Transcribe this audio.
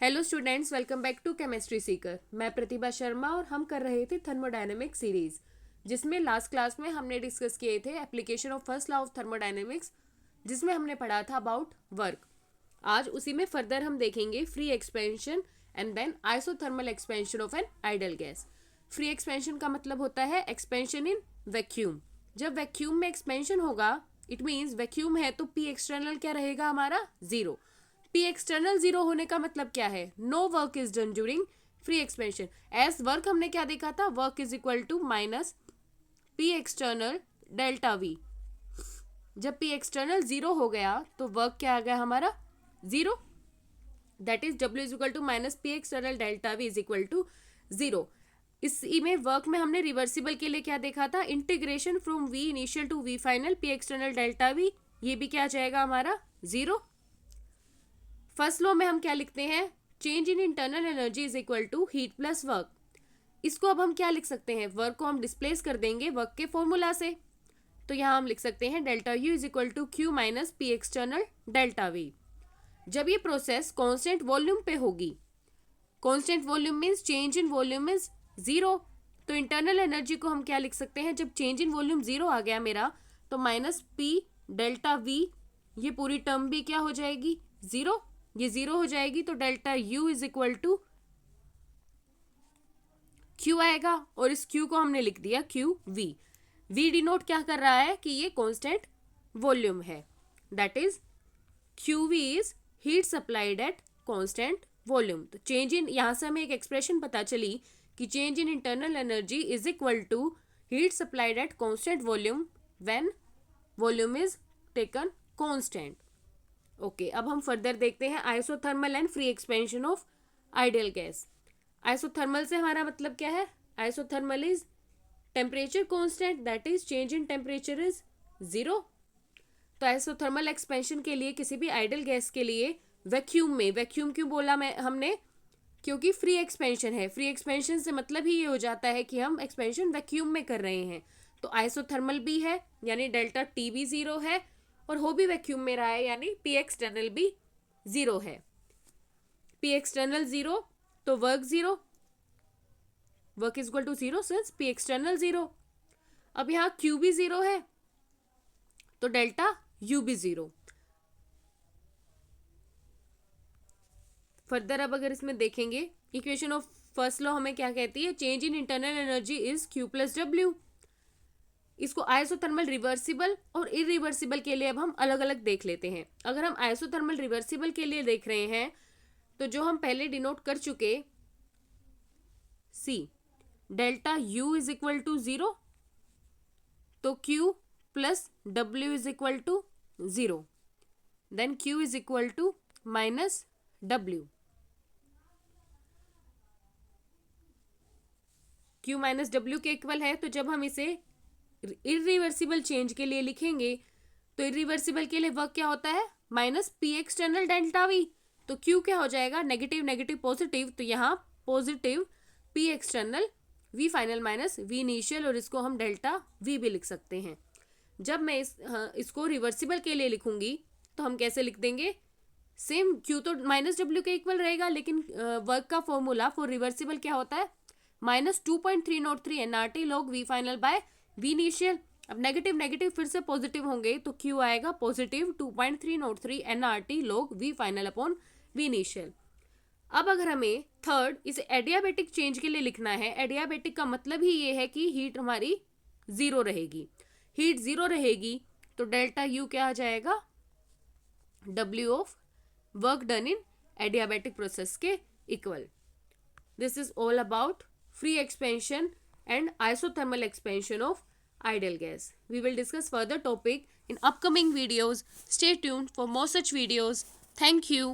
Hello students, welcome back to chemistry seeker. मैं प्रतिभा शर्मा और हम कर रहे थे थर्मोडायनेमिक्स सीरीज, जिसमें लास्ट क्लास में हमने डिस्कस किए थे application of first law of thermodynamics, जिसमें हमने पढ़ा था अबाउट वर्क। आज उसी में फर्दर हम देखेंगे free expansion and then isothermal expansion of an ideal gas. Free expansion का मतलब होता है एक्सपेंशन इन वैक्यूम। जब वैक्यूम में एक्सपेंशन होगा, इट मीन्स वैक्यूम है तो पी एक्सटर्नल क्या रहेगा हमारा, जीरो। पी एक्सटर्नल जीरो होने का मतलब क्या है, no work is done during free expansion. As work हमने क्या देखा था, work is equal to minus P external delta V. जब पी एक्सटर्नल जीरो हो गया तो वर्क क्या आ गया हमारा, zero. That is W is equal to minus P external delta V is equal to zero. इसी में वर्क में हमने रिवर्सिबल के लिए क्या देखा था, integration from V initial to V final P external delta V, ये भी क्या आ जाएगा हमारा, जीरो। फर्स्ट लॉ में हम क्या लिखते हैं, change in internal energy is equal to heat plus work. इसको अब हम क्या लिख सकते हैं, वर्क को हम डिस्प्लेस कर देंगे वर्क के फॉर्मूला से, तो यहां हम लिख सकते हैं delta U is equal to Q minus P external delta V. जब ये प्रोसेस कांस्टेंट वॉल्यूम पे होगी, constant volume means change in volume is zero, तो इंटरनल एनर्जी को हम क्या लिख सकते हैं, जब चेंज इन वॉल्यूम जीरो आ गया मेरा, तो माइनस पी डेल्टा वी, ये पूरी टर्म भी क्या हो जाएगी, जीरो। ये जीरो हो जाएगी तो delta U is equal to Q आएगा, और इस क्यू को हमने लिख दिया क्यू वी। वी डिनोट क्या कर रहा है कि ये कांस्टेंट वॉल्यूम है, that is Q V is heat supplied at constant volume. तो चेंज इन, यहां से हमें एक एक्सप्रेशन पता चली कि change in internal energy is equal to heat supplied at constant volume when volume is taken constant. Okay, अब हम फर्दर देखते हैं isothermal and free expansion of ideal gas. Isothermal से हमारा मतलब क्या है, isothermal is temperature constant, that is change in temperature is zero. तो आइसोथर्मल एक्सपेंशन के लिए किसी भी आइडियल गैस के लिए वैक्यूम में, वैक्यूम क्यों बोला मैं हमने, क्योंकि फ्री एक्सपेंशन है। फ्री एक्सपेंशन से मतलब ही ये हो जाता है कि हम एक्सपेंशन वैक्यूम में कर रहे हैं। तो आइसोथर्मल भी है यानी डेल्टा टी भी जीरो है, और हो भी वैक्यूम में रहा है यानी पी एक्सटर्नल भी जीरो है। पी एक्सटर्नल जीरो तो work zero, work is equal to zero since P external zero. अब यहां क्यू भी जीरो है तो डेल्टा यू भी जीरो। फर्दर अब अगर इसमें देखेंगे, इक्वेशन ऑफ फर्स्ट लॉ हमें क्या कहती है, change in internal energy is Q plus W. इसको आइसोथर्मल रिवर्सिबल और इरिवर्सिबल के लिए अब हम अलग अलग देख लेते हैं। अगर हम आइसोथर्मल रिवर्सिबल के लिए देख रहे हैं तो जो हम पहले डिनोट कर चुके, see delta U is equal to zero, तो Q plus W is equal to zero, then Q is equal to minus W. Q minus W के इक्वल है, तो जब हम इसे इरिवर्सिबल चेंज के लिए लिखेंगे तो इरिवर्सिबल के लिए वर्क क्या होता है, minus P external delta V. तो क्यू क्या हो जाएगा, नेगेटिव नेगेटिव पॉजिटिव, तो यहाँ positive P external V final minus V initial, और इसको हम डेल्टा वी भी लिख सकते हैं। जब मैं इसको रिवर्सिबल के लिए लिखूंगी तो हम कैसे लिख देंगे, सेम क्यू तो माइनस डब्ल्यू के इक्वल रहेगा, लेकिन वर्क का फॉर्मूला फॉर रिवर्सिबल क्या होता है, minus 2.303 NRT log V final by V initial. अब नेगेटिव नेगेटिव फिर से पॉजिटिव होंगे तो क्यू आएगा positive 2.303 NRT log V final upon V initial. अब अगर हमें थर्ड इसे एडियाबेटिक चेंज के लिए लिखना है, एडियाबेटिक का मतलब ही ये है कि हीट हमारी जीरो रहेगी। हीट जीरो रहेगी तो डेल्टा यू क्या आ जाएगा, W of work done in adiabatic process के equal. This is all about free expansion and isothermal expansion of ideal gas. We will discuss further topic in upcoming videos. Stay tuned for more such videos. Thank you.